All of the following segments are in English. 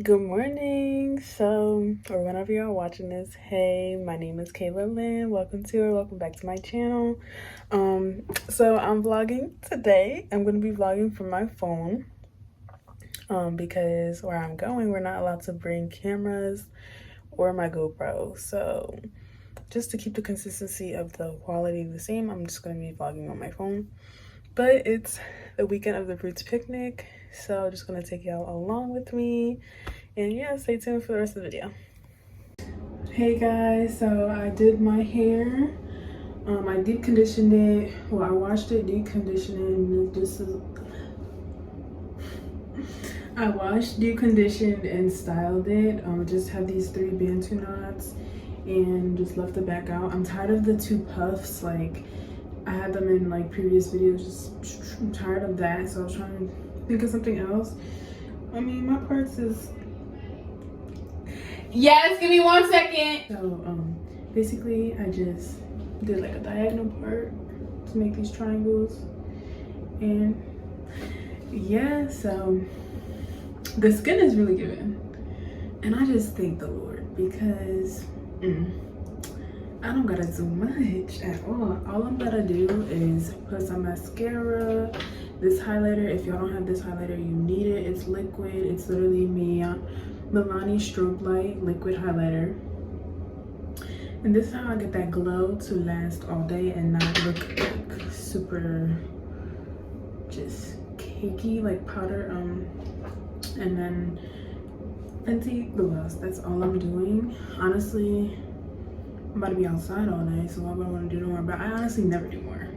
Good morning. Or whenever y'all watching this, hey, my name is KAYLA LYNN. Welcome back to my channel. So I'm vlogging today. I'm gonna be vlogging from my phone. Because where I'm going, we're not allowed to bring cameras or my GoPro. So just to keep the consistency of the quality the same, I'm just gonna be vlogging on my phone. But it's the weekend of the Roots picnic, so just gonna take y'all along with me, and yeah, stay tuned for the rest of the video. Hey guys, so I did my hair. I deep conditioned it. Well, I washed it, deep conditioned. I washed, deep conditioned, and styled it. Just had these 3 Bantu knots and just left the back out. I'm tired of the 2 puffs. Like, I had them in like previous videos. I'm tired of that, so I was trying to think of something else. I mean, my parts is... Yes, give me 1 second. So, basically, I just did like a diagonal part to make these triangles. And yeah, so the skin is really giving. And I just thank the Lord because I don't gotta do much at all. All I'm gonna do is put some mascara, this highlighter. If y'all don't have this highlighter, you need it. It's liquid. It's literally Milani Strobe Light Liquid Highlighter. And this is how I get that glow to last all day and not look like super just cakey, like powder. And then Fenty gloss. That's all I'm doing. Honestly, I'm about to be outside all day, so why would I want to do more? But I honestly never do more.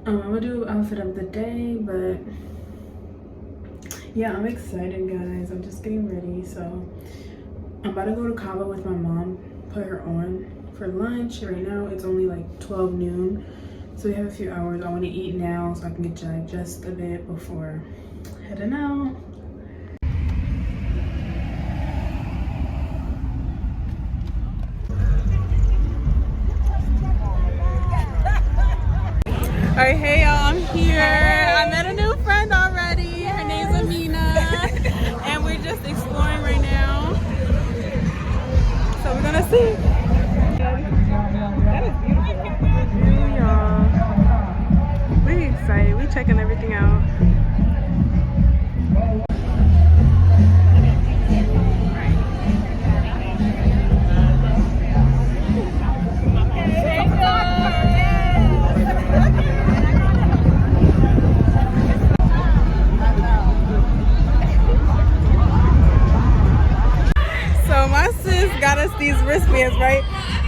I'm gonna do outfit of the day, but yeah, I'm excited, guys. I'm just getting ready. So I'm about to go to Cabo with my mom, put her on for lunch. Right now it's only like 12 noon, so we have a few hours. I want to eat now so I can get digest a bit before heading out. All right, hey y'all, I'm here. I met a new friend already. Her name's Amyna, and we're just exploring right now. So we're gonna see. That is beautiful. Hey y'all, we excited. We checking everything out. Got us these wristbands, right?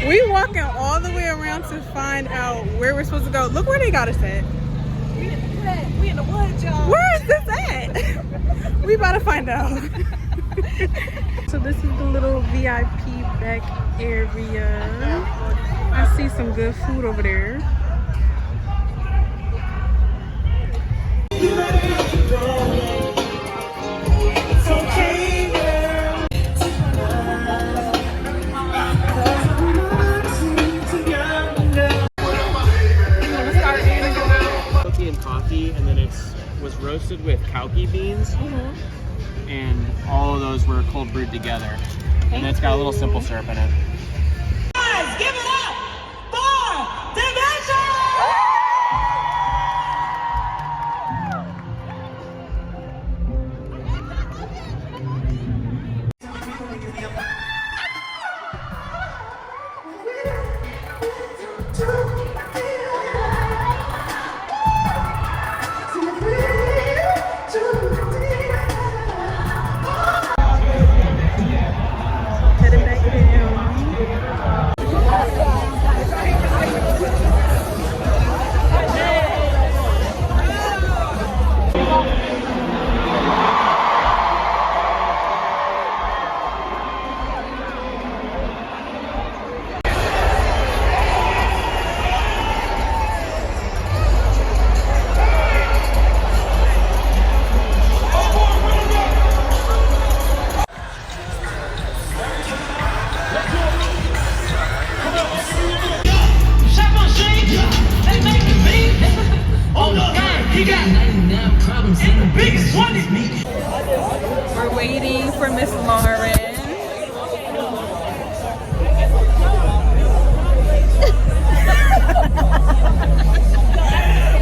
We walking all the way around to find out where we're supposed to go. Look where they got us at. We in the woods, y'all. Where is this at? We about to find out. So this is the little VIP back area. I see some good food over there. Coffee, and then it was roasted with cowpea beans, and all of those were cold brewed together. And then it's got a little simple syrup in it. Guys, give it up for Division! Heading back down. He got 99 problems and the biggest one is me. We're waiting for Miss Lauryn.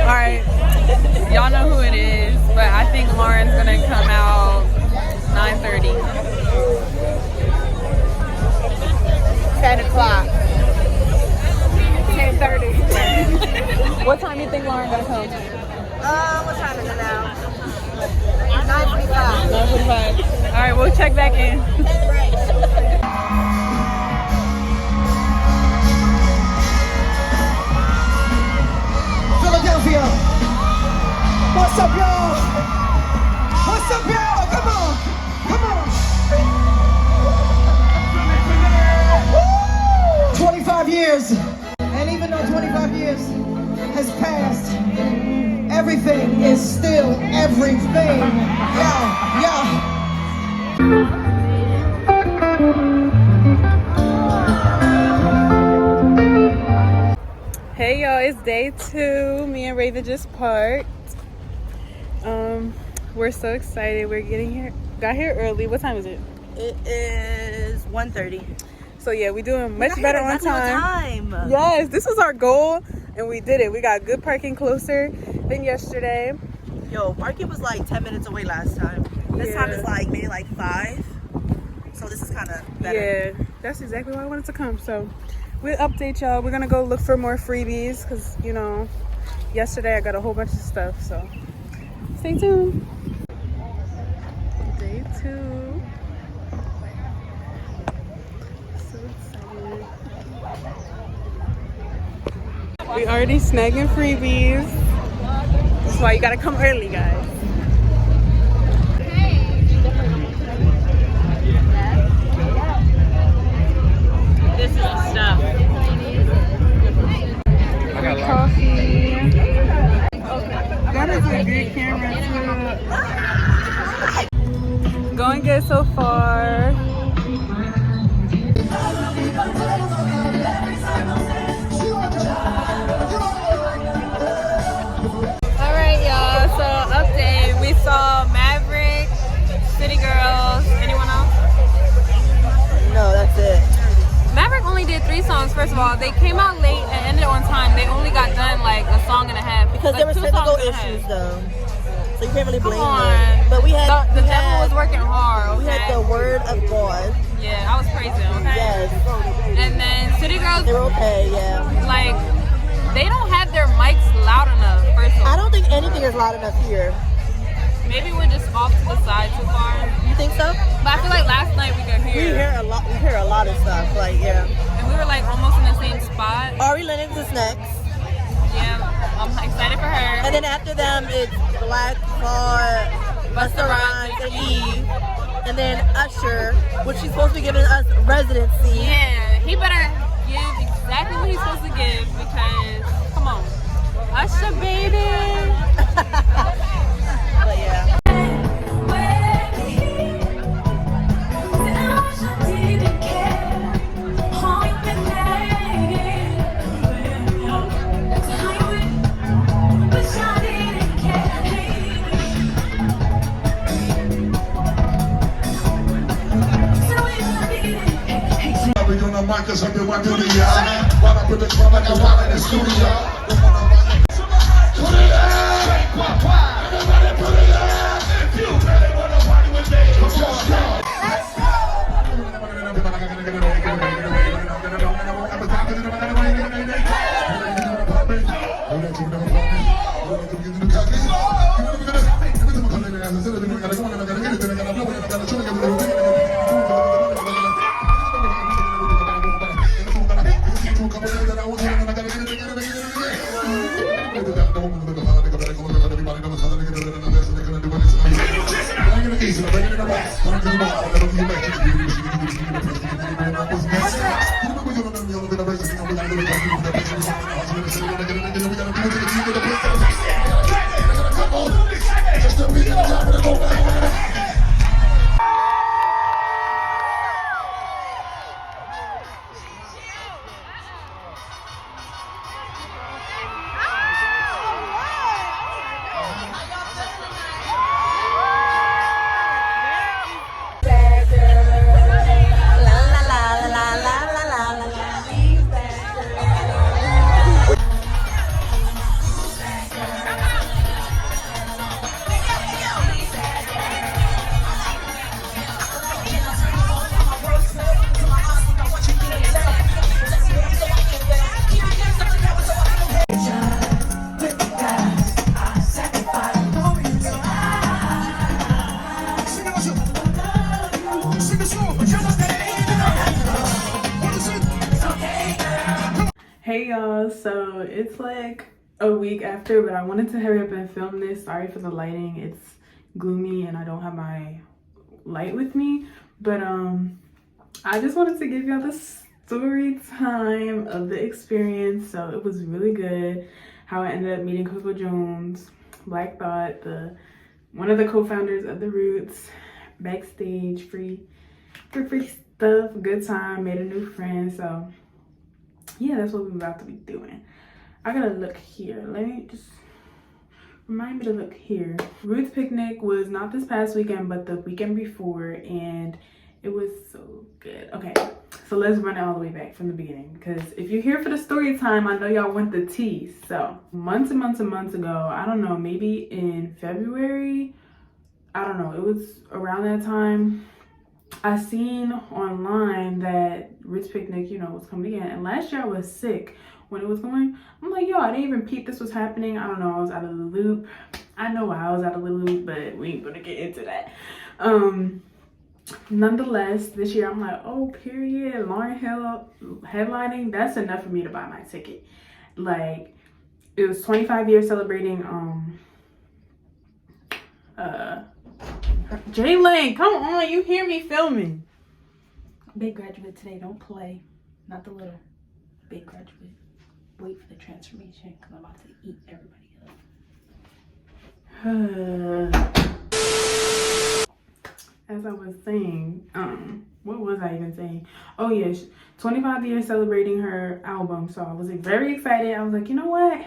Alright, y'all know who it is, but I think Lauryn's gonna come out 9:30. 10 o'clock. 10:30. What time do you think Lauryn gonna come? What time is it now? 9:45. 9:45. Alright, we'll check back in. Philadelphia. What's up, y'all? What's up, y'all? Come on. Come on. 25 years. And even though 25 years has passed, everything is still everything. Yeah. Hey y'all, it's day 2. Me and Raven just parked. We're so excited. We're getting here. Got here early. What time is it? It is 1:30. So yeah, we're doing much better on time. time. Yes, this was our goal and we did it. We got good parking closer than yesterday. Yo, parking was like 10 minutes away last time. This time it's like maybe like 5. So this is kind of better. Yeah, that's exactly why I wanted to come. So we'll update y'all. We're gonna go look for more freebies because, you know, yesterday I got a whole bunch of stuff. So stay tuned. Day 2. So excited. We already snagging freebies. That's why you gotta come early, guys. This is the stuff. Coffee. That is a good camera too. Going good so far. Alright y'all, so update. We saw Maverick, City Girls, anyone else? No, that's it. Maverick only did 3 songs, first of all. They came out late and ended on time. They only got done like a song and a half. Because like there were 2 technical songs and a half. issues though. So you can't really Come blame on. them. But we had The devil was working hard, okay? We had the word of God. Yeah, I was praising, okay? Yes. And then City Girls, They were okay, yeah. like, they don't have their mics loud enough, first of all. I don't think anything is loud enough here. Maybe we're just off to the side too far. You think so? But I feel like last night we could We hear. hear a lot. We hear a lot of stuff. Like yeah. And we were like almost in the same spot. Ari Lennox is next, Yeah, I'm excited for her. and then after them it's BlackThought, Busta Rhymes, and Eve, and then Usher, which she's supposed to be giving us residency. Yeah, he better give exactly what he's supposed to give because, come on. Usher, baby. But yeah. Cause I've been watching the while I put the club like a while in the studio. Put it out, everybody put it out. If you really wanna party with me, come on. Hey y'all, so it's like a week after, but I wanted to hurry up and film this. Sorry for the lighting, it's gloomy and I don't have my light with me, but I just wanted to give y'all the story time of the experience. So it was really good how I ended up meeting CocoJones, BlackThought, one of the co-founders of The Roots, backstage, free stuff, good time, made a new friend. So yeah, that's what we're about to be doing. I gotta look here. Let me just remind me to look here. Roots picnic was not this past weekend, but the weekend before, and it was so good. Okay, so let's run it all the way back from the beginning, because if you're here for the story time, I know y'all want the tea. So months and months and months ago, I don't know, maybe in February, I don't know, it was around that time, I seen online that Roots Picnic, you know, was coming again. And last year I was sick when it was going. I'm like, yo, I didn't even peep this was happening. I don't know, I was out of the loop. I know why I was out of the loop, but we ain't gonna get into that. Nonetheless, this year I'm like, oh, period, Lauryn Hill headlining, that's enough for me to buy my ticket. Like, it was 25 years celebrating Jalen, come on, you hear me filming. Big graduate today, don't play. Not the little. Big graduate. Wait for the transformation, because I'm about to eat everybody up. As I was saying, what was I even saying? Oh yes, 25 years celebrating her album. So I was like, very excited. I was like, you know what?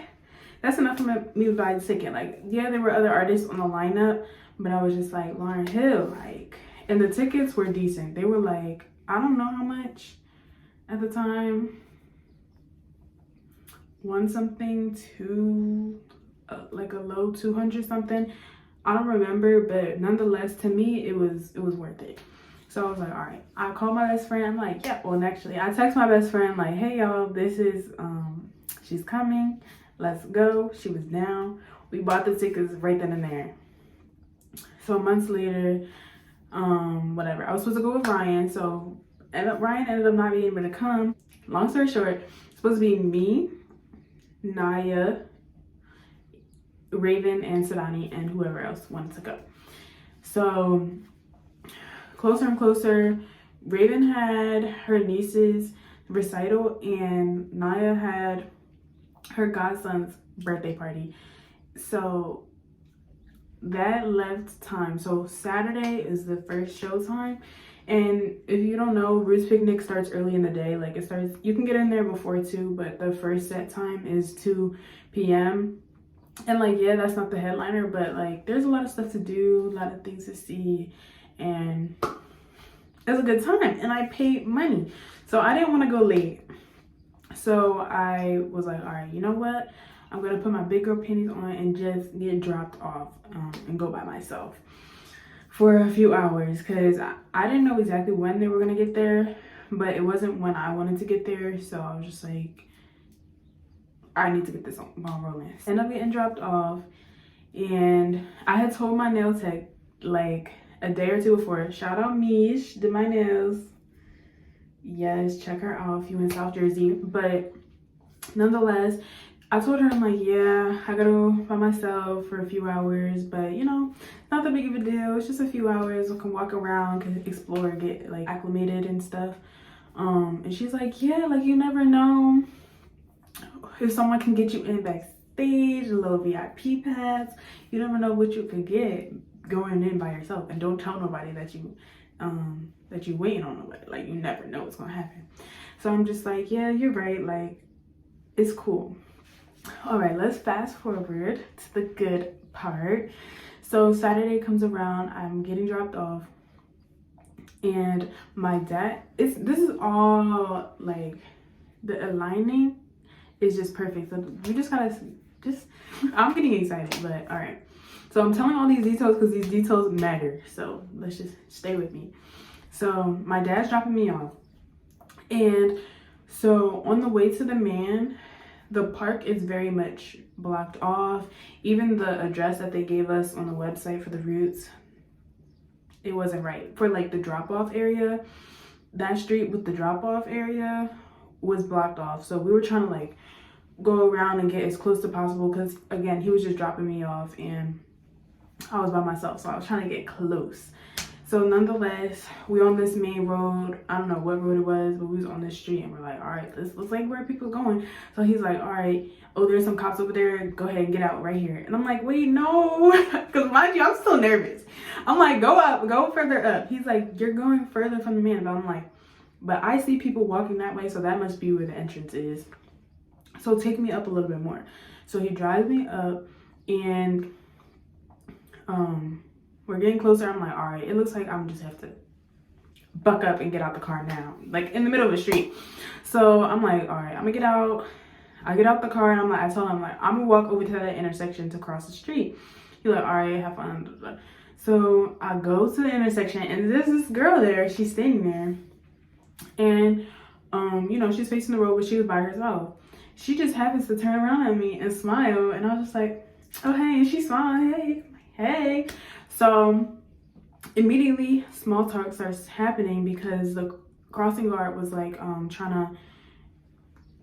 That's enough for me to buy the ticket. Like, yeah, there were other artists on the lineup, but I was just like, Lauryn Hill, like, and the tickets were decent. They were like, I don't know how much at the time. One something, two, like a low 200 something. I don't remember, but nonetheless, to me, it was worth it. So I was like, all right. I called my best friend. I'm like, yeah. Well, actually, I text my best friend like, hey y'all, this is she's coming. Let's go. She was down. We bought the tickets right then and there. So months later, whatever. I was supposed to go with Ryan. So Ryan ended up not being able to come. Long story short, it's supposed to be me, Naya, Raven, and Sadani, and whoever else wanted to go. So closer and closer, Raven had her niece's recital and Naya had her godson's birthday party. So that left time. So Saturday is the first show time. And if you don't know, Roots Picnic starts early in the day. Like, it starts, you can get in there before 2, but the first set time is 2 p.m. And like, yeah, that's not the headliner, but like, there's a lot of stuff to do, a lot of things to see, and it was a good time. And I paid money, so I didn't want to go late. So I was like, all right, you know what? I'm gonna put my big girl panties on and just get dropped off and go by myself for a few hours, because I didn't know exactly when they were gonna get there, but it wasn't when I wanted to get there. So I was just like, I need to get this ball rolling. Ended up getting dropped off, and I had told my nail tech like a day or two before. Shout out Mish, did my nails. Yes, check her out if you in South Jersey. But nonetheless, I told her, I'm like, yeah, I gotta go by myself for a few hours, but you know, not that big of a deal. It's just a few hours. I can walk around, can explore, get like acclimated and stuff. And she's like, yeah, like, you never know if someone can get you in backstage, a little VIP pass. You never know what you could get going in by yourself. And don't tell nobody that you waiting on nobody. Like, you never know what's gonna happen. So I'm just like, yeah, you're right. Like, it's cool. All right, let's fast forward to the good part. So Saturday comes around, I'm getting dropped off, and my dad, this is all like, the aligning is just perfect. So we just gotta I'm getting excited, but all right. So I'm telling all these details because these details matter. So let's just stay with me. So my dad's dropping me off, and so on the way to the man, the park is very much blocked off. Even the address that they gave us on the website for the Roots, it wasn't right. For like the drop-off area, that street with the drop-off area was blocked off. So we were trying to like go around and get as close to possible because, again, he was just dropping me off and I was by myself, so I was trying to get close. So nonetheless, we on this main road. I don't know what road it was, but we was on this street and we're like, all right, this looks like where people are going. So he's like, all right, oh, there's some cops over there. Go ahead and get out right here. And I'm like, wait, no, because mind you, I'm still nervous. I'm like, go up, go further up. He's like, you're going further from the man. But I'm like, but I see people walking that way, so that must be where the entrance is. So take me up a little bit more. So he drives me up and we're getting closer. I'm like, all right, it looks like I'm just have to buck up and get out the car now, like in the middle of the street. So I'm like, all right, I'm gonna get out. I get out the car and I told him, like, I'm gonna walk over to that intersection to cross the street. He's like, all right, have fun. So I go to the intersection and there's this girl there. She's standing there and, you know, she's facing the road, but she was by herself. She just happens to turn around at me and smile. And I was just like, oh, hey. And she smiled, hey, hey. So immediately small talk starts happening because the crossing guard was like trying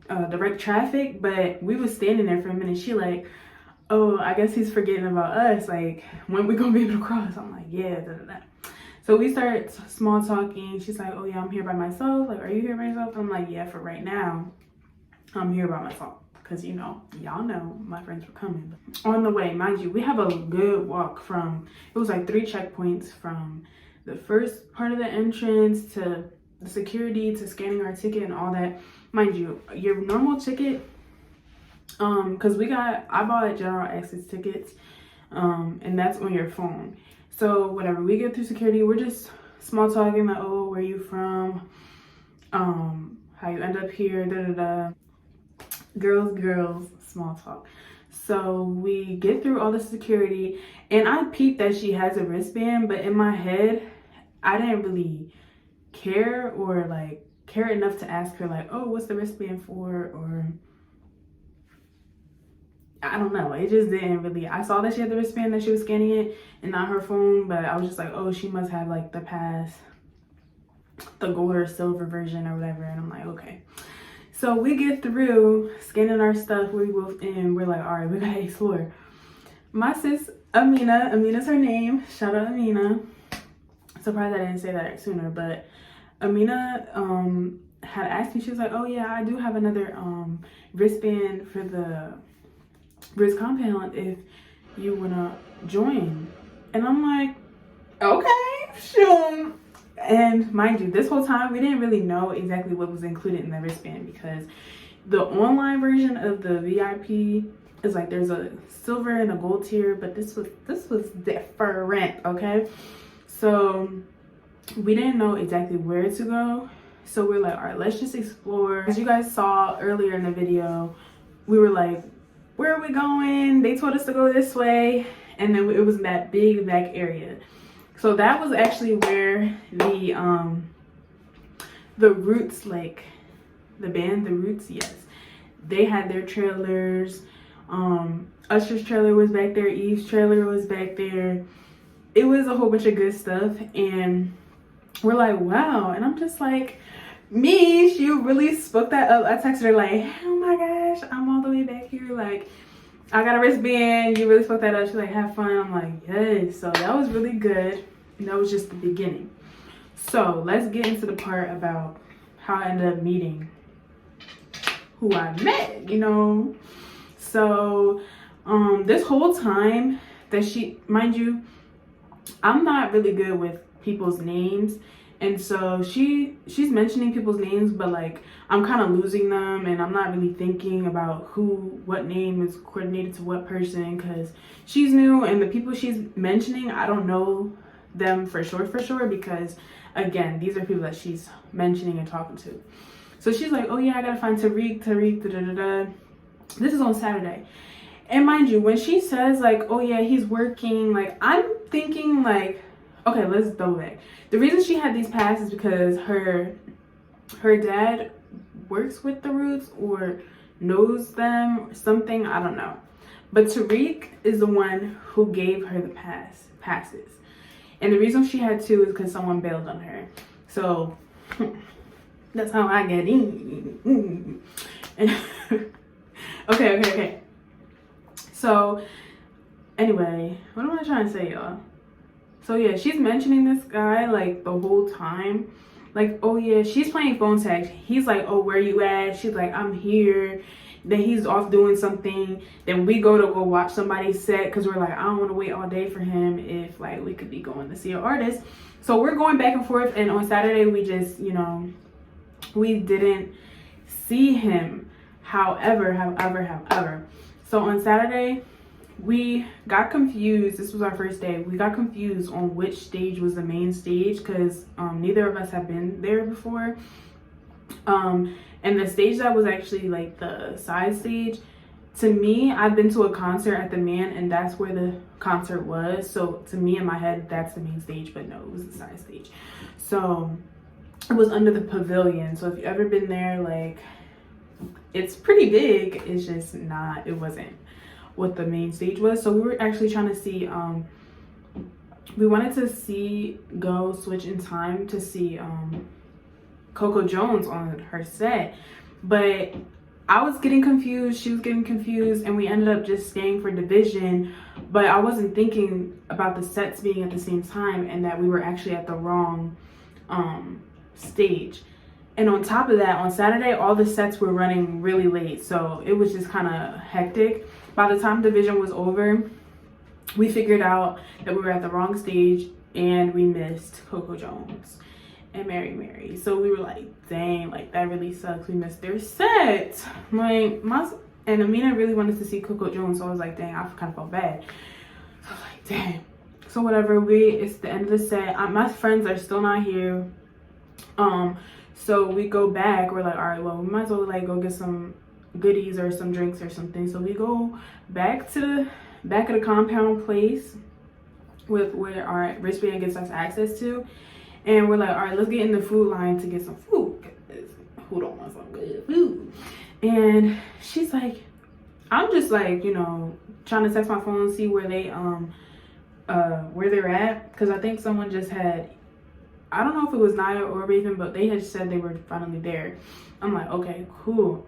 to direct traffic, but we was standing there for a minute. She like, oh, I guess he's forgetting about us, like when we gonna be able to cross. I'm like, yeah, da, da, da. So we start small talking. She's like, oh yeah, I'm here by myself. Like, are you here by yourself? I'm like, yeah, for right now I'm here by myself. Because, you know, y'all know my friends were coming. On the way, mind you, we have a good walk from, it was like 3 checkpoints from the first part of the entrance to the security to scanning our ticket and all that. Mind you, your normal ticket, because I bought general access tickets, and that's on your phone. So whatever, we get through security, we're just small talking, like, oh, where you from? How you end up here, da da da. Girls, small talk. So we get through all the security and I peeped that she has a wristband, but in my head I didn't really care or like care enough to ask her like, oh, what's the wristband for? Or I don't know, it just didn't really. I saw that she had the wristband, that she was scanning it and not her phone, but I was just like, oh, she must have like the pass, the gold or silver version or whatever. And I'm like, okay. So we get through scanning our stuff, we both in, we're like, all right, we gotta explore. My sis, Amina's her name, shout out Amyna. Surprised I didn't say that sooner, but Amyna had asked me, she was like, oh yeah, I do have another wristband for the Riz compound if you wanna join. And I'm like, okay, sure. And mind you, this whole time we didn't really know exactly what was included in the wristband because the online version of the VIP is like there's a silver and a gold tier, but this was different, okay? So we didn't know exactly where to go. So we're like, all right, let's just explore. As you guys saw earlier in the video, we were like, where are we going? They told us to go this way. And then it was that big back area. So that was actually where the Roots, like the band, the Roots, yes, they had their trailers. Usher's trailer was back there, Eve's trailer was back there. It was a whole bunch of good stuff, and we're like, wow. And I'm just like, me, she really spoke that up. I texted her like, oh my gosh, I'm all the way back here, like I got a wristband, you really spoke that up. She's like, have fun. I'm like, yes. So that was really good. And that was just the beginning. So let's get into the part about how I ended up meeting who I met, you know. So this whole time that she, mind you, I'm not really good with people's names. And so she's mentioning people's names, but like I'm kind of losing them and I'm not really thinking about what name is coordinated to what person, because she's new and the people she's mentioning, I don't know them for sure, because again, these are people that she's mentioning and talking to. So she's like, oh yeah, I gotta find Tariq, da da da. This is on Saturday. And mind you, when she says like, oh yeah, he's working, like I'm thinking like, okay, let's double back. The reason she had these passes is because her dad works with the Roots or knows them or something, I don't know. But Tariq is the one who gave her the passes. And the reason she had 2 is because someone bailed on her. So that's how I get in. Okay. So anyway, what am I trying to say, y'all? So yeah, she's mentioning this guy like the whole time. Like, oh yeah, she's playing phone tag. He's like, oh, where you at? She's like, I'm here. Then he's off doing something. Then we go watch somebody's set because we're like, I don't want to wait all day for him if like we could be going to see an artist. So we're going back and forth. And on Saturday, we just, you know, we didn't see him. However. So on Saturday, we got confused. This was our first day. We got confused on which stage was the main stage because neither of us have been there before. And the stage that was actually like the side stage, to me, I've been to a concert at the Man and that's where the concert was. So to me in my head, that's the main stage, but no, it was the side stage. So it was under the pavilion. So if you've ever been there, like, it's pretty big. It's just not, it wasn't what the main stage was. So we were actually trying to see, we wanted to go switch in time to see CocoJones on her set, but I was getting confused, she was getting confused, and we ended up just staying for division. But I wasn't thinking about the sets being at the same time and that we were actually at the wrong stage. And on top of that, on Saturday, all the sets were running really late, so it was just kind of hectic. By the time division was over, we figured out that we were at the wrong stage and we missed CocoJones and Mary. So we were like, dang, like that really sucks. We missed their set. Like, and Amyna really wanted to see CocoJones, so I was like, dang, I kind of felt bad. So I was like, dang. So whatever, it's the end of the set. My friends are still not here. So we go back. We're like, all right, well, we might as well like go get some goodies or some drinks or something. So we go back to the back of the compound place with where our wristband gets us access to. And we're like, all right, let's get in the food line to get some food. Who don't want some good food? And she's like, I'm just like, you know, trying to text my phone and see where they where they're at, because I think someone just had, I don't know if it was Naya or Raven, but they had said they were finally there. I'm like, okay, cool.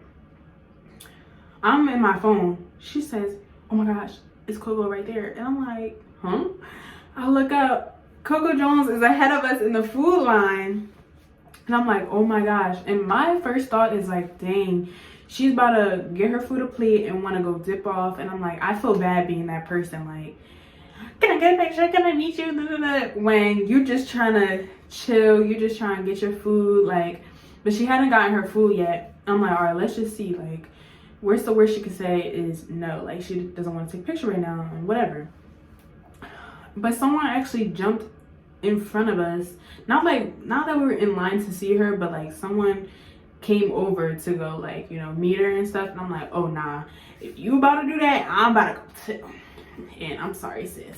I'm in my phone. She says, oh my gosh, it's Coco right there. And I'm like, huh? I look up, CocoJones is ahead of us in the food line. And I'm like, oh my gosh. And my first thought is like, dang, she's about to get her food a plate and want to go dip off. And I'm like, I feel bad being that person. Like, can I get a picture? Can I meet you? When you're just trying to chill, you're just trying to get your food. Like, but she hadn't gotten her food yet. I'm like, all right, let's just see. Like, where's the worst she could say is no. Like, she doesn't want to take a picture right now and whatever. But someone actually jumped in front of us. Not that we were in line to see her, but like someone came over to go like, you know, meet her and stuff. And I'm like, oh nah, if you about to do that, I'm about to go too. And I'm sorry, sis.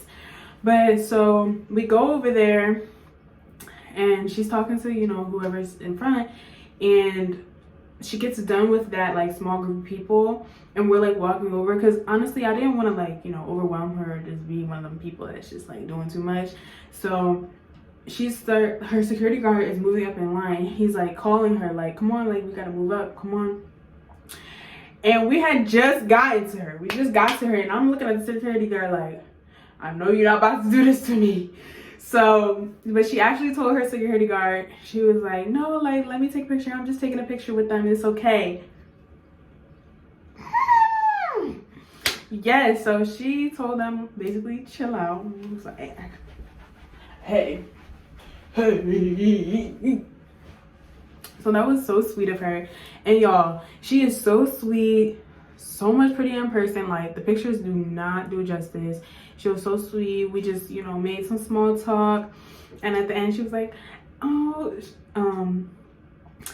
But so we go over there and she's talking to, you know, whoever's in front, and she gets done with that like small group of people, and we're like walking over, because honestly I didn't want to like, you know, overwhelm her or just be one of them people that's just like doing too much. So her security guard is moving up in line. He's like calling her like, come on, like we gotta move up, come on. And we had just gotten to her. We just got to her, and I'm looking at the security guard like, I know you're not about to do this to me. So, but she actually told her security guard, she was like, no, like, let me take a picture. I'm just taking a picture with them. It's okay. Yes, so she told them basically chill out. It was like, hey. So that was so sweet of her. And y'all, she is so sweet, so much pretty in person. Like, the pictures do not do justice. She was so sweet. We just, you know, made some small talk, and at the end she was like, oh,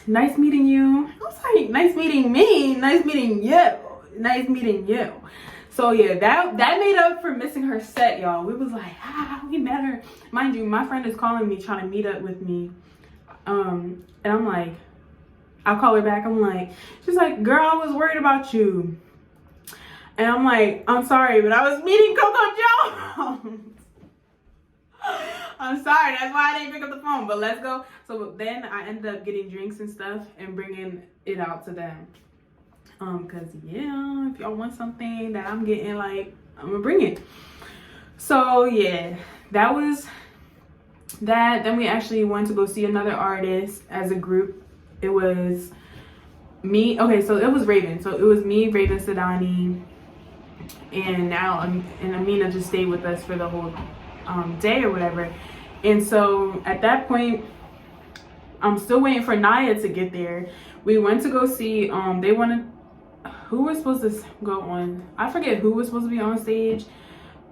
nice meeting you. I was like, nice meeting me, nice meeting you, nice meeting you. So yeah, that made up for missing her set, y'all. We was like, we met her. Mind you, my friend is calling me trying to meet up with me, and I'm like, I'll call her back. I'm like, she's like, girl, I was worried about you. And I'm like, I'm sorry, but I was meeting CocoJones. I'm sorry, that's why I didn't pick up the phone, but let's go. So then I ended up getting drinks and stuff and bringing it out to them. because yeah, if y'all want something that I'm getting, like, I'm gonna bring it. So yeah, that was that. Then we actually went to go see another artist as a group. It was me, okay, so it was Raven. So it was me, Raven, Sadani, and now and Amyna just stayed with us for the whole day or whatever. And so at that point, I'm still waiting for Naya to get there. We went to go see, they wanted, who was supposed to go on, I forget who was supposed to be on stage,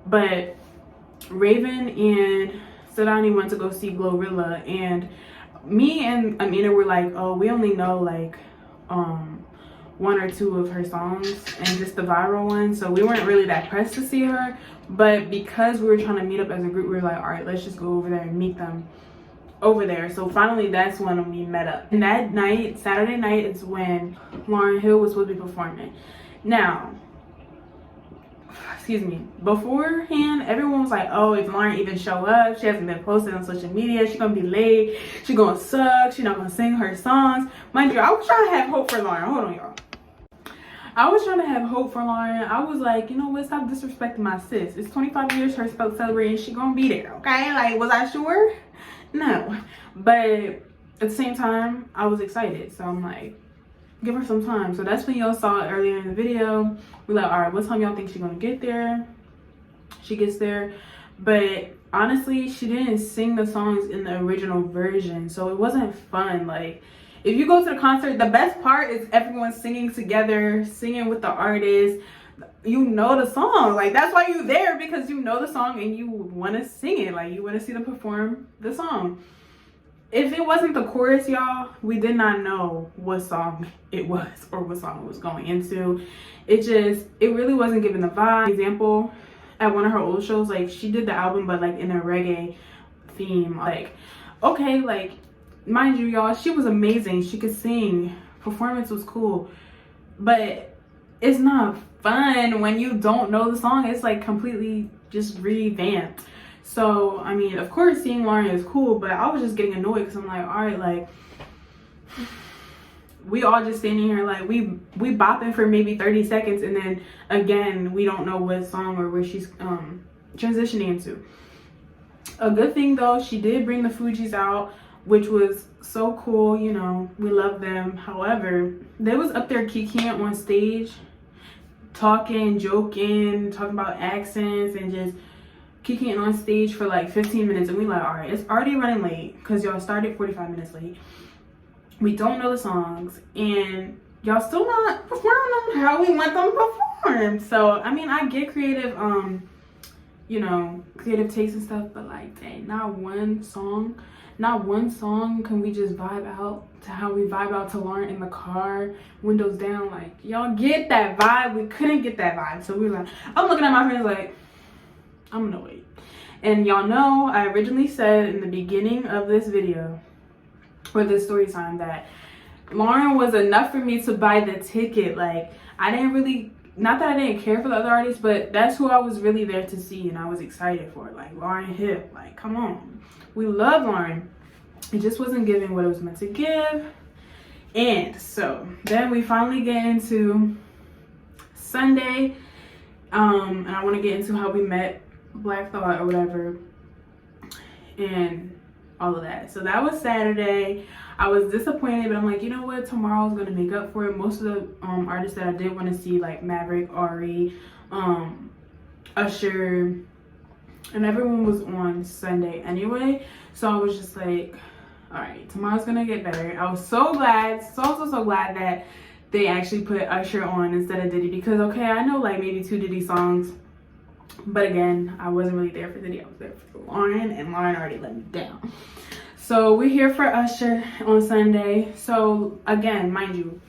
but Raven and Sadani went to go see Glorilla, and me and Amyna were like, oh, we only know like 1 or 2 of her songs and just the viral ones, so we weren't really that pressed to see her. But because we were trying to meet up as a group, we were like, all right, let's just go over there and meet them over there. So finally, that's when we met up. And that night, Saturday night, is when Lauryn Hill was supposed to be performing. Now, excuse me, beforehand, everyone was like, oh, if Lauryn even show up, she hasn't been posted on social media, she's gonna be late, she's gonna suck, she's not gonna sing her songs. Mind you, I was trying to have hope for Lauryn. Hold on, y'all. I was trying to have hope for Lauryn. I was like, you know what, stop disrespecting my sis. It's 25 years her spelled celebrating, she gonna be there, okay? Like, was I sure? No. But at the same time, I was excited. So I'm like, give her some time. So that's when y'all saw it earlier in the video. We're like, all right, what time y'all think she's gonna get there? She gets there. But honestly, she didn't sing the songs in the original version. So it wasn't fun. Like, if you go to the concert, the best part is everyone singing together, singing with the artist. You know the song. Like, that's why you're there, because you know the song and you want to sing it. Like, you want to see them perform the song. If it wasn't the chorus, y'all, we did not know what song it was or what song it was going into. It really wasn't giving the vibe. Example, at one of her old shows, like, she did the album, but like in a reggae theme. Like, okay, like, mind you, y'all, she was amazing. She could sing. Performance was cool. But it's not fun when you don't know the song. It's like completely just revamped. So, I mean, of course, seeing Lauryn is cool, but I was just getting annoyed because I'm like, all right, like, we all just standing here like we bopping for maybe 30 seconds, and then again, we don't know what song or where she's transitioning into. A good thing though, she did bring the Fugees out, which was so cool. You know, we love them. However, they was up there kikiing on stage, talking, joking, talking about accents, and just kicking on stage for like 15 minutes. And we like, all right, it's already running late because y'all started 45 minutes late. We don't know the songs, and y'all still not performing them how we want them performed. So I mean, I get creative, you know, creative takes and stuff, but like, dang, not one song can we just vibe out to how we vibe out to Lauryn in the car, windows down. Like, y'all get that vibe. We couldn't get that vibe. So we were like, I'm looking at my friends like, I'm gonna wait. And y'all know, I originally said in the beginning of this video, for this story time, that Lauryn was enough for me to buy the ticket. Like, I didn't really, not that I didn't care for the other artists, but that's who I was really there to see, and I was excited for it. Like, Lauryn Hill, like, come on. We love Lauryn. It just wasn't giving what it was meant to give. And so then we finally get into Sunday, and I want to get into how we met BlackThought or whatever, and all of that. So that was Saturday. I was disappointed, but I'm like, you know what, tomorrow's gonna make up for it. Most of the artists that I did want to see, like Maverick, Ari, Usher, and everyone was on Sunday anyway. So I was just like, all right, tomorrow's gonna get better. I was so glad, so glad that they actually put Usher on instead of Diddy, because okay, I know like maybe 2 Diddy songs, but again, I wasn't really there for Diddy. I was there for Lauryn, and Lauryn already let me down. So we're here for Usher on Sunday. So again, mind you,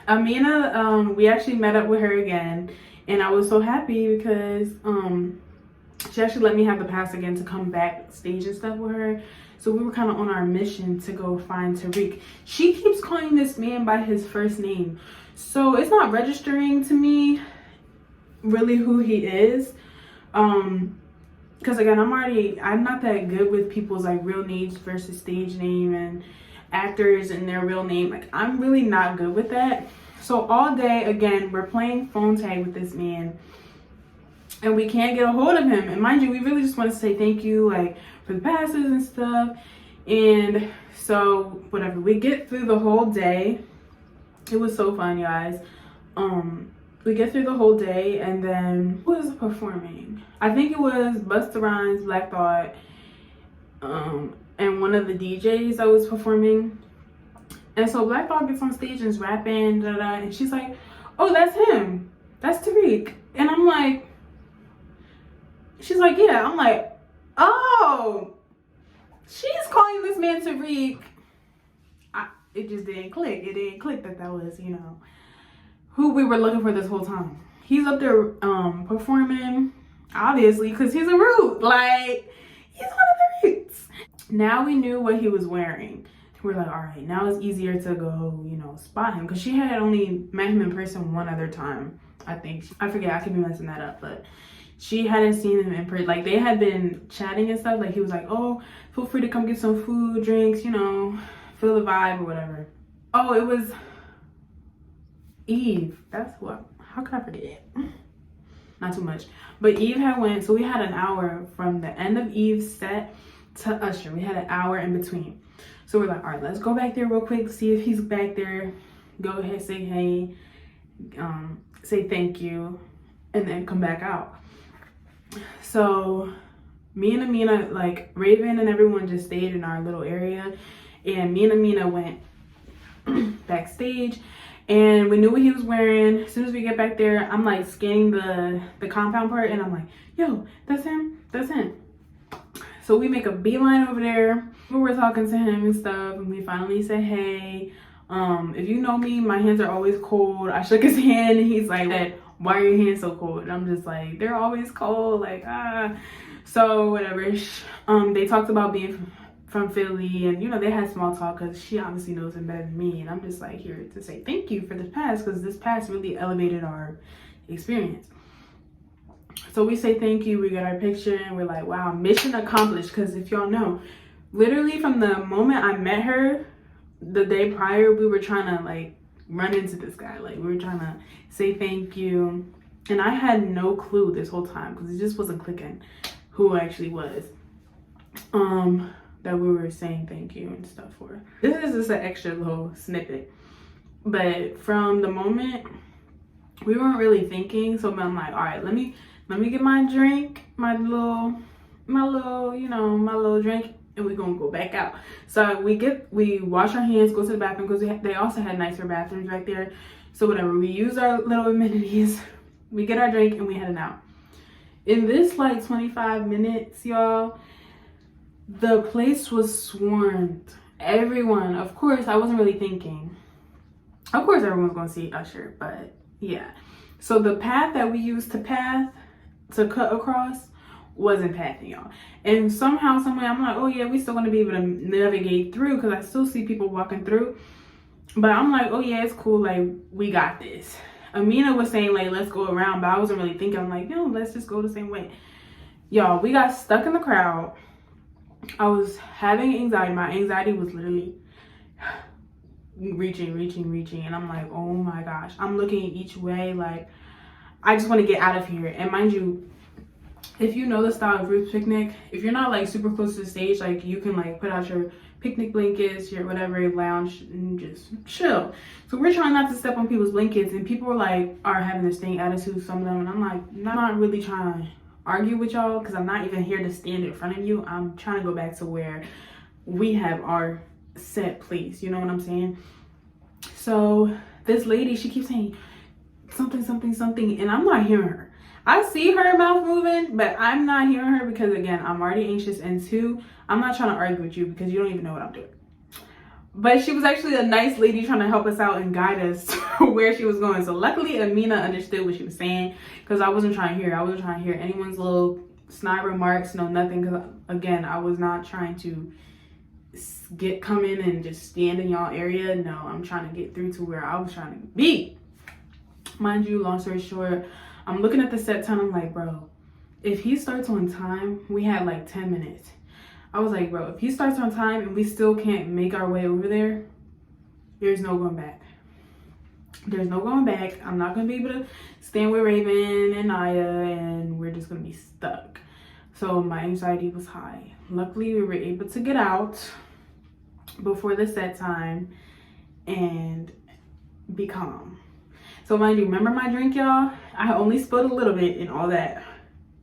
Amyna, we actually met up with her again, and I was so happy because she actually let me have the pass again to come backstage and stuff with her. So we were kind of on our mission to go find Tariq. She keeps calling this man by his first name, so it's not registering to me really who he is, because again, I'm not that good with people's like real names versus stage name and actors and their real name. Like, I'm really not good with that. So all day, again, we're playing phone tag with this man, and we can't get a hold of him. And mind you, we really just want to say thank you, like, for the passes and stuff. And so whatever, we get through the whole day. It was so fun, guys. We get through the whole day, and then who was performing? I think it was Busta Rhymes, BlackThought, and one of the DJs that was performing. And so BlackThought gets on stage and is rapping, and she's like, "Oh, that's him. That's Tariq." And I'm like, she's like, "Yeah." I'm like, "Oh, she's calling this man Tariq." It just didn't click. It didn't click that was, you know, who we were looking for this whole time. He's up there performing, obviously, because he's a root. Like, he's one of the roots. Now we knew what he was wearing. We're like, all right, now it's easier to go, you know, spot him. Because she had only met him in person one other time, I think. I forget, I could be messing that up, but she hadn't seen him in person. Like, they had been chatting and stuff. Like, he was like, "Oh, feel free to come get some food, drinks, you know, feel the vibe," or whatever. Oh, it was Eve. That's what, how could I forget? Not too much. But Eve had went, so we had an hour from the end of Eve's set to Usher. We had an hour in between. So we're like, all right, let's go back there real quick, see if he's back there. Go ahead, say hey, say thank you, and then come back out. So me and Amyna, like, Raven and everyone just stayed in our little area, and me and Amyna went backstage, and we knew what he was wearing. As soon as we get back there, I'm like scanning the compound part, and I'm like, "Yo, that's him, that's him." So we make a beeline over there. We were talking to him and stuff, and we finally said hey. If you know me, my hands are always cold. I shook his hand, and he's like, "Why are your hands so cold?" And I'm just like, "They're always cold, like, ah." So whatever. They talked about being from Philly, and you know, they had small talk because she obviously knows him better than me, and I'm just like here to say thank you for this pass, because this pass really elevated our experience. So we say thank you, we get our picture, and we're like, wow, mission accomplished. Because if y'all know, literally from the moment I met her the day prior, we were trying to like run into this guy, like we were trying to say thank you, and I had no clue this whole time because it just wasn't clicking who actually was that we were saying thank you and stuff for. This is just an extra little snippet, but from the moment we weren't really thinking, so I'm like, all right, let me get my drink, my little you know, my little drink, and we're gonna go back out. So we wash our hands, go to the bathroom, because they also had nicer bathrooms right there. So whatever, we use our little amenities, we get our drink, and we heading out. In this like 25 minutes, y'all, the place was swarmed. Everyone, of course, I wasn't really thinking, of course everyone's gonna see Usher, but yeah. So the path that we used to cut across wasn't pathing, y'all. And somehow, someway, I'm like, oh yeah, we still gonna be able to navigate through, because I still see people walking through. But I'm like, oh yeah, it's cool, like, we got this. Amyna was saying, like, let's go around, but I wasn't really thinking. I'm like, no, let's just go the same way. Y'all, we got stuck in the crowd. I was having anxiety. My anxiety was literally reaching, and I'm like, oh my gosh. I'm looking each way, like, I just want to get out of here. And mind you, if you know the style of group picnic, if you're not like super close to the stage, like, you can like put out your picnic blankets, your whatever, lounge, and just chill. So we're trying not to step on people's blankets, and people are having the same attitude, some of them, and I'm like, I'm not really trying to argue with y'all, because I'm not even here to stand in front of you. I'm trying to go back to where we have our set place, you know what I'm saying? So this lady, she keeps saying something, and I'm not hearing her. I see her mouth moving, but I'm not hearing her, because again, I'm already anxious, and two, I'm not trying to argue with you because you don't even know what I'm doing. But she was actually a nice lady trying to help us out and guide us to where she was going. So luckily Amyna understood what she was saying, because I wasn't trying to hear. I wasn't trying to hear anyone's little snide remarks, no nothing, because again, I was not trying to come in and just stand in y'all area. No, I'm trying to get through to where I was trying to be. Mind you, long story short, I'm looking at the set time. I'm like, bro, if he starts on time, we had like 10 minutes. I was like, bro, if he starts on time and we still can't make our way over there, there's no going back. There's no going back. I'm not gonna be able to stand with Raven and Naya, and we're just gonna be stuck. So my anxiety was high. Luckily, we were able to get out before the set time and be calm. So mind you, remember my drink, y'all? I only spilled a little bit in all that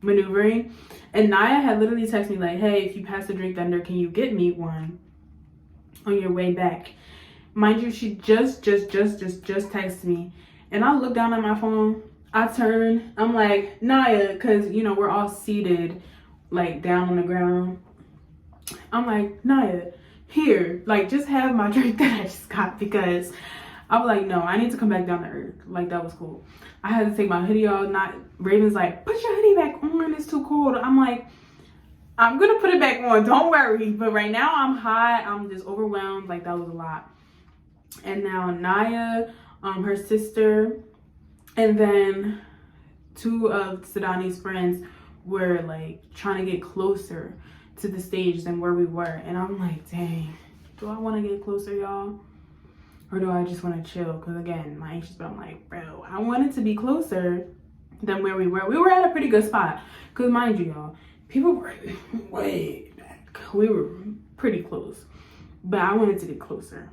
maneuvering. And Naya had literally texted me like, hey, if you pass the drink thunder, can you get me one on your way back? Mind you, she just texted me. And I look down at my phone. I turn. I'm like, Naya, because, you know, we're all seated, like, down on the ground. I'm like, Naya, here, like, just have my drink that I just got, because I was like, no, I need to come back down to earth. Like, that was cool. I had to take my hoodie off. Raven's like, put your hoodie back on. It's too cold. I'm like, I'm going to put it back on. Don't worry. But right now, I'm hot. I'm just overwhelmed. Like, that was a lot. And now Naya, her sister, and then 2 of Sidani's friends were like trying to get closer to the stage than where we were. And I'm like, dang, do I want to get closer, y'all? Or do I just want to chill? Because again, my anxious, but I'm like, bro, I wanted to be closer than where we were. We were at a pretty good spot. Because mind you, y'all, people were way back. We were pretty close. But I wanted to get closer.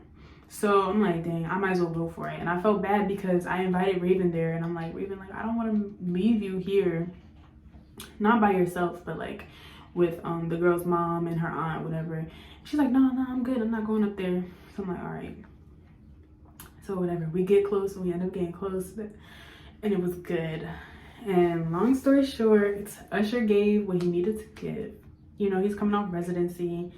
So I'm like, dang, I might as well go for it. And I felt bad because I invited Raven there. And I'm like, Raven, like, I don't want to leave you here. Not by yourself, but like with the girl's mom and her aunt, whatever. She's like, no, I'm good. I'm not going up there. So I'm like, all right. So whatever. We get close and we end up getting close. And it was good. And long story short, Usher gave what he needed to give. You know, he's coming off residency,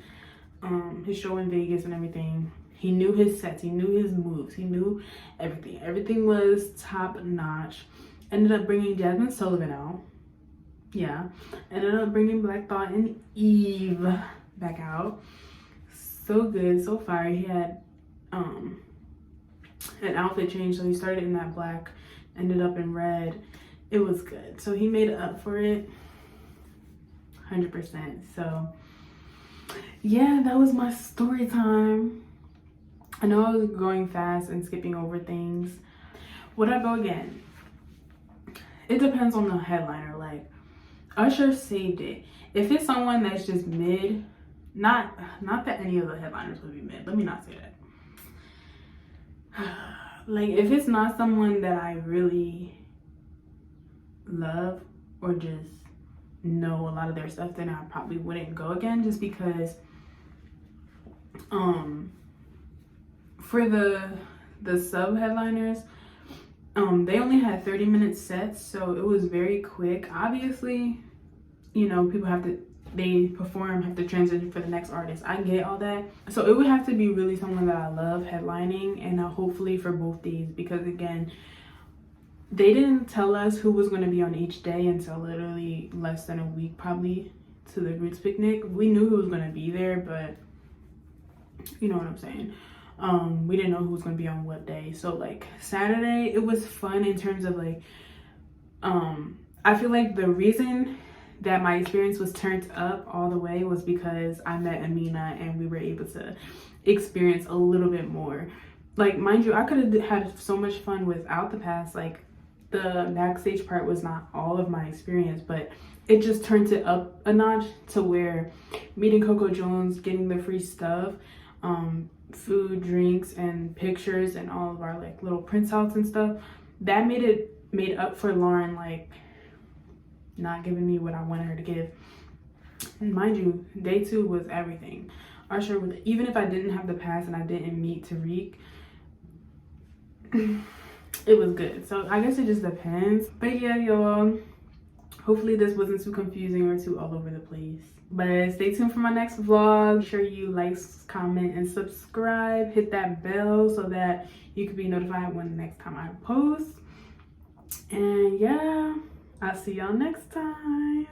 his show in Vegas and everything. He knew his sets, he knew his moves, he knew everything. Everything was top notch. Ended up bringing Jasmine Sullivan out. Yeah. Ended up bringing BlackThought and Eve back out. So good, so fire. He had an outfit change, so he started in that black, ended up in red. It was good. So he made up for it 100%. So yeah, that was my story time. I know I was going fast and skipping over things. Would I go again? It depends on the headliner. Like, Usher saved it. If it's someone that's just mid, not that any of the headliners would be mid. Let me not say that. Like, if it's not someone that I really love or just know a lot of their stuff, then I probably wouldn't go again, just because for the sub headliners, they only had 30-minute sets, so it was very quick. Obviously, you know, people have to transition for the next artist. I get all that. So it would have to be really someone that I love headlining, and hopefully for both days, because again, they didn't tell us who was going to be on each day until literally less than a week probably to the Roots picnic. We knew who was going to be there, but you know what I'm saying. We didn't know who was going to be on what day. So like Saturday, it was fun in terms of like, I feel like the reason that my experience was turned up all the way was because I met Amyna and we were able to experience a little bit more. Like, mind you, I could have had so much fun without the pass. Like, the backstage part was not all of my experience, but it just turned it up a notch to where meeting CocoJones, getting the free stuff, food, drinks, and pictures, and all of our like little printouts and stuff, that made up for Lauryn like not giving me what I wanted her to give. And mind you, day 2 was everything. Usher, even if I didn't have the pass and I didn't meet Tariq, it was good. So I guess it just depends. But yeah, y'all, hopefully this wasn't too confusing or too all over the place. But stay tuned for my next vlog. Make sure you like, comment, and subscribe. Hit that bell so that you can be notified when the next time I post. And yeah, I'll see y'all next time.